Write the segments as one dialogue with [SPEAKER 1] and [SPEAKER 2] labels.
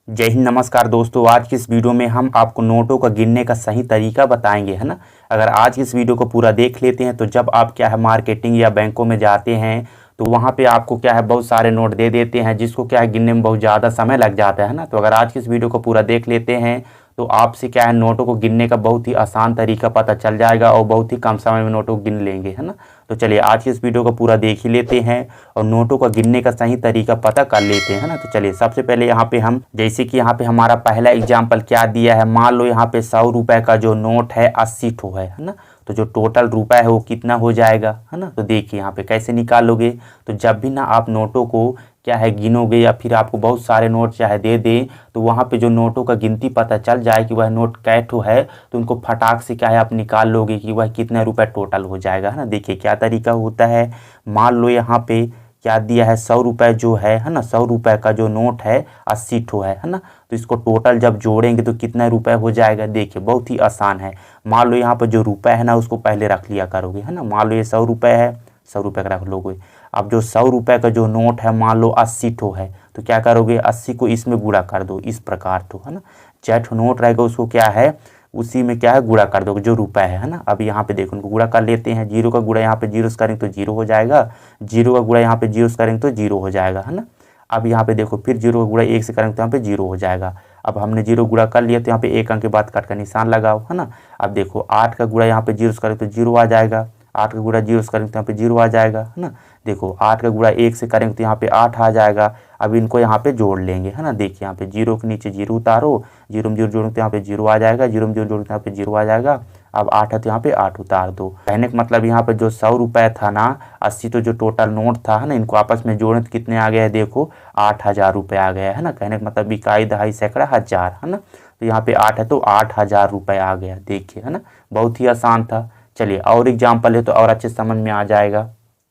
[SPEAKER 1] जय हिंद, नमस्कार दोस्तों। आज की इस वीडियो में हम आपको नोटों का गिनने का सही तरीका बताएंगे, है ना। अगर आज की इस वीडियो को पूरा देख लेते हैं तो जब आप क्या है मार्केटिंग या बैंकों में जाते हैं तो वहाँ पे आपको क्या है बहुत सारे नोट दे देते हैं, जिसको क्या है गिनने में बहुत ज़्यादा समय लग जाता है ना। तो अगर आज की इस वीडियो को पूरा देख लेते हैं तो आपसे क्या है नोटों को गिनने का बहुत ही आसान तरीका पता चल जाएगा और बहुत ही कम समय में नोटों को गिन लेंगे, है ना। तो चलिए आज की इस वीडियो को पूरा देख ही लेते हैं और नोटों का गिनने का सही तरीका पता कर लेते हैं, है ना। तो चलिए सबसे पहले यहाँ पे हम जैसे कि यहाँ पे हमारा पहला एग्जाम्पल क्या दिया है, मान लो यहाँ पे 100 रुपए का जो नोट है 80 ठो है ना। तो जो टोटल रुपए है वो कितना हो जाएगा, है ना। तो देखिए यहाँ पे कैसे निकालोगे। तो जब भी ना आप नोटों को क्या है गिनोगे या फिर आपको बहुत सारे नोट चाहे दे दें तो वहाँ पे जो नोटों का गिनती पता चल जाए कि वह नोट कै ठो है तो उनको फटाक से क्या है आप निकाल लोगे कि वह कितने रुपए टोटल हो जाएगा, है ना। देखिए क्या तरीका होता है। मान लो यहाँ पे क्या दिया है 100 रुपए जो है ना। 100 रुपए का जो नोट है 80 ठो है ना। तो इसको टोटल जब जोड़ेंगे तो कितना रुपए हो जाएगा। देखिए बहुत ही आसान है। मान लो यहाँ पर जो रुपए है ना उसको पहले रख लिया करोगे, है ना। मान लो ये 100 रुपए है, 100 रुपए का रख लोगे। अब जो 100 रुपए का जो नोट है मान लो 80 ठो है तो क्या करोगे 80 को इसमें गुणा कर दो इस प्रकार तो, है ना। चाहे ठो नोट रहेगा उसको क्या है उसी में क्या है गुणा कर दोगे जो रुपए है ना। अब यहाँ पे देखो उनको गुणा कर लेते हैं। जीरो का गुणा यहाँ पे जीरो से करेंगे तो जीरो हो जाएगा, जीरो का गुणा यहाँ पे जीरो से करेंगे तो जीरो हो जाएगा, है ना। अब यहाँ पे देखो फिर जीरो का गुणा एक से करेंगे तो यहाँ पे जीरो हो जाएगा। अब हमने जीरो गुणा कर लिया तो यहाँ पे एक अंक के बाद कट का निशान लगाओ, है ना। अब देखो 8 का गुणा यहाँ पे जीरो से करेंगे तो जीरो आ जाएगा, 8 का गुणा जीरो से करेंगे तो यहाँ पे जीरो आ जाएगा, है ना। देखो 8 का गुणा एक से करेंगे तो यहाँ पे 8 आ जाएगा। अब इनको यहाँ पे जोड़ लेंगे, है ना। देखिए यहाँ पे जीरो के नीचे जीरो उतारो, जीरो में जीरो जोड़ेंगे तो यहाँ पे जीरो आ जाएगा, जीरो में जीरो जोड़ेंगे तो यहाँ पे जीरो आ जाएगा। अब 8 है तो यहाँ पे 8 उतार दो। कहने का मतलब यहाँ पे जो 100 रुपए था ना 80 तो जो टोटल नोट था, है ना, इनको आपस में जोड़े तो कितने आ गया है देखो 8000 रुपये आ गया है ना। कहने का मतलब इकाई दहाई सैकड़ा हजार, है ना। तो यहाँ पे 8 है तो 8000 रुपये आ गया। देखिए, है ना, बहुत ही आसान था। चलिए और एग्जाम्पल है तो और अच्छे समझ में आ जाएगा।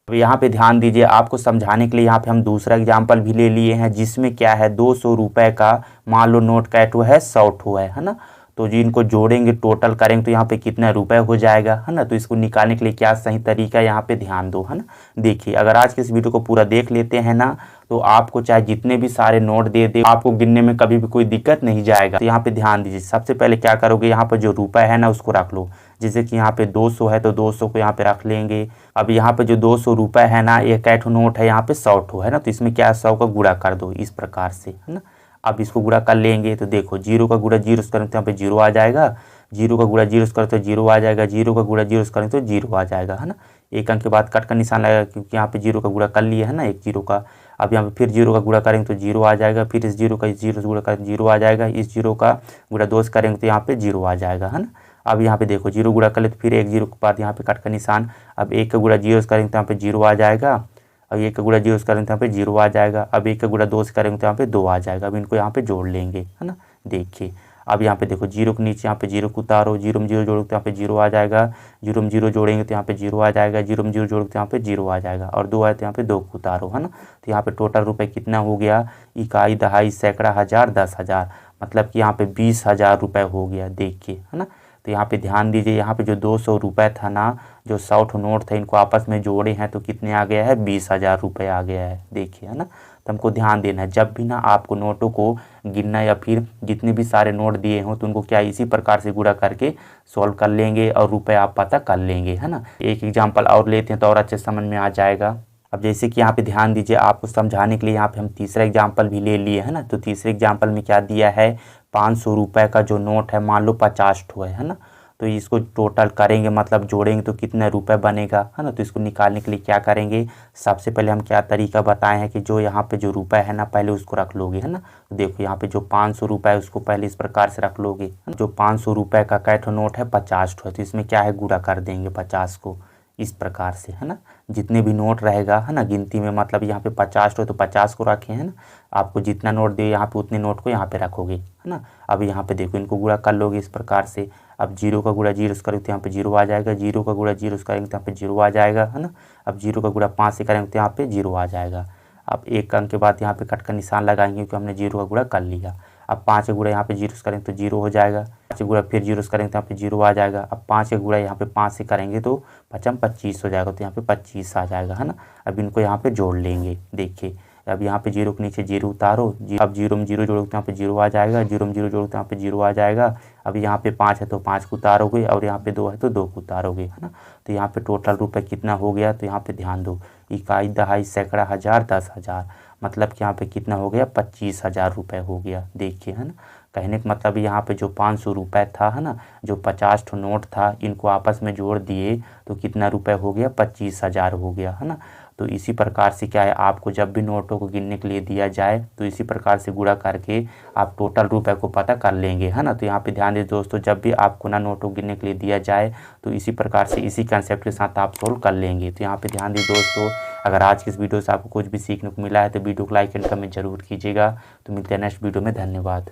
[SPEAKER 1] अब यहाँ पे ध्यान दीजिए, आपको समझाने के लिए यहाँ पे हम दूसरा एग्जाम्पल भी ले लिए हैं जिसमें क्या है 200 रुपए का मान लो नोट का ठो है 100 ठो है ना। तो जी इनको जोड़ेंगे टोटल करेंगे तो यहाँ पे कितना रुपए हो जाएगा, है ना। तो इसको निकालने के लिए क्या सही तरीका है यहाँ पे ध्यान दो, है ना। देखिए अगर आज के इस वीडियो को पूरा देख लेते हैं ना तो आपको चाहे जितने भी सारे नोट दे दे आपको गिनने में कभी भी कोई दिक्कत नहीं जाएगा। तो यहाँ पे ध्यान दीजिए, सबसे पहले क्या करोगे यहाँ पर जो रुपए है ना उसको रख लो। जैसे कि यहाँ पे 200 है तो 200 को यहाँ पे रख लेंगे। अब यहाँ पे जो 200 रुपए है ना ये कै ठो नोट है यहाँ पे 100 ठो है ना। तो इसमें क्या है 100 का गुणा कर दो इस प्रकार से, है ना। अब इसको गुणा कर लेंगे तो देखो जीरो का गुणा जीरो से करेंगे तो यहाँ पे जीरो आ जाएगा, जीरो का गुणा जीरो से करें तो जीरो आ जाएगा, जीरो का गुणा जीरो से करेंगे तो जीरो आ जाएगा, है ना। एक अंक के बाद कट का निशान लगेगा क्योंकि यहाँ पे जीरो का गुणा कर लिया है ना एक जीरो का। अब यहाँ पे फिर जीरो का गुणा करेंगे तो जीरो आ जाएगा, फिर इस जीरो का इस जीरो से गुणा करेंगे जीरो आ जाएगा, इस जीरो का गुणा दो से करेंगे तो यहाँ पे जीरो आ जाएगा, है ना। अब यहाँ पे देखो जीरो गुणा कर ले तो फिर एक जीरो के बाद यहाँ पे कट का निशान। अब एक का गुणा जीरो से करेंगे तो यहाँ पे जीरो आ जाएगा, अब एक का गुणा जीरो से करेंगे तो यहाँ पे जीरो आ जाएगा। अब एक का गुणा दो से करेंगे तो यहाँ पे दो आ जाएगा। अब इनको यहाँ पे जोड़ लेंगे, है ना। देखिए अब यहाँ पे देखो जीरो के नीचे यहाँ पे जीरो को उतारो, जीरो में जीरो जोड़ोगे तो यहाँ पे जीरो आ जाएगा, जीरो में जीरो जोड़ेंगे तो यहाँ पे जीरो आ जाएगा, जीरो में जीरो जोड़ोगे तो यहाँ पे जीरो आ जाएगा और दो आए तो यहाँ पे दो को उतारो, है ना। तो यहाँ पे टोटल रुपए कितना हो गया इकाई दहाई सैकड़ा हजार 10,000, मतलब कि यहाँ पे 20,000 रुपये हो गया। देखिए, है ना। तो यहाँ पे ध्यान दीजिए, यहाँ पे जो 200 रुपये था ना जो 100 ठो नोट थे इनको आपस में जोड़े हैं तो कितने आ गया है 20,000 रुपये आ गया है। देखिए, है ना। तो हमको ध्यान देना है जब भी ना आपको नोटों को गिनना या फिर जितने भी सारे नोट दिए हों तो उनको क्या इसी प्रकार से गुणा करके सॉल्व कर लेंगे और रुपए आप पता कर लेंगे, है ना। एक एग्जाम्पल और लेते हैं तो और अच्छे समझ में आ जाएगा। अब जैसे कि यहाँ पे ध्यान दीजिए, आपको समझाने के लिए यहाँ पे हम तीसरा एग्जाम्पल भी ले लिए, है ना। तो तीसरे एग्जाम्पल में क्या दिया है 500 रुपये का जो नोट है मान लो 50 ठो है ना। तो इसको टोटल करेंगे मतलब जोड़ेंगे तो कितने रुपए बनेगा, है ना। तो इसको निकालने के लिए क्या करेंगे, सबसे पहले हम क्या तरीका बताए हैं कि जो यहाँ पे जो रुपए है ना पहले उसको रख लोगे, है ना। तो देखो यहाँ पे जो 500 रुपये है उसको पहले इस प्रकार से रख लोगे। जो 500 रुपये का कै ठो नोट है 50 ठो है तो इसमें क्या है गुणा कर देंगे 50 को इस प्रकार से, है ना। जितने भी नोट रहेगा, है ना, गिनती में मतलब यहाँ पे 50 हो तो 50 को रखे, है ना। आपको जितना नोट दे यहाँ पे उतने नोट को यहाँ पे रखोगे, है ना। अब यहाँ पे देखो इनको गुणा कर लोगे इस प्रकार से। अब जीरो का गुणा जीरो से करेंगे तो यहाँ पे जीरो आ जाएगा, जीरो का गुणा जीरो से करेंगे तो यहाँ पे जीरो आ जाएगा, है ना। अब जीरो का गुणा 5 से करेंगे तो यहाँ पे जीरो आ जाएगा। अब एक अंक के बाद यहाँ पे कट का निशान लगाएंगे क्योंकि हमने जीरो का गुणा कर लिया। अब 5 का गुणा यहाँ पे जीरो से करेंगे तो जीरो हो जाएगा, 5 का गुणा फिर जीरो से करेंगे तो यहाँ पे जीरो आ जाएगा। अब 5 का गुणा यहाँ पे 5 से करेंगे तो 5 25 हो जाएगा तो यहाँ पे 25 आ जाएगा, है ना। अब इनको यहाँ पे जोड़ लेंगे। देखिए अब यहाँ पे जीरो के नीचे जीरो उतारो, अब जीरो में जीरो जोड़ो तो यहाँ पे जीरो आ जाएगा, जीरो में जीरो जोड़ो तो यहाँ पे जीरो आ जाएगा। अब यहाँ पे 5 है तो 5 को उतारोगे और यहाँ पे 2 है तो 2 को उतारोगे, है ना। तो यहाँ पे टोटल रुपए कितना हो गया, तो यहाँ पे ध्यान दो, इकाई, दहाई, सैकड़ा, हज़ार, 10,000, मतलब कि यहाँ पे कितना हो गया, 25,000 रुपये हो गया। देखिए, है ना। कहने का मतलब यहाँ पे जो 500 रुपये था, है ना, जो 50 ठो नोट था, इनको आपस में जोड़ दिए तो कितना रुपए हो गया, 25,000 हो गया, है ना। तो इसी प्रकार से क्या है, आपको जब भी नोटों को गिनने के लिए दिया जाए तो इसी प्रकार से गुणा करके आप टोटल रुपए को पता कर लेंगे, है ना। तो यहाँ पे ध्यान दें दोस्तों, जब भी आपको ना नोटों को गिनने के लिए दिया जाए तो इसी प्रकार से इसी कंसेप्ट के साथ आप सोल्व कर लेंगे। तो यहाँ पे ध्यान दें दोस्तों, अगर आज की इस वीडियो से आपको कुछ भी सीखने को मिला है तो वीडियो को लाइक एंड कमेंट जरूर कीजिएगा। तो मिलते हैं नेक्स्ट वीडियो में, धन्यवाद।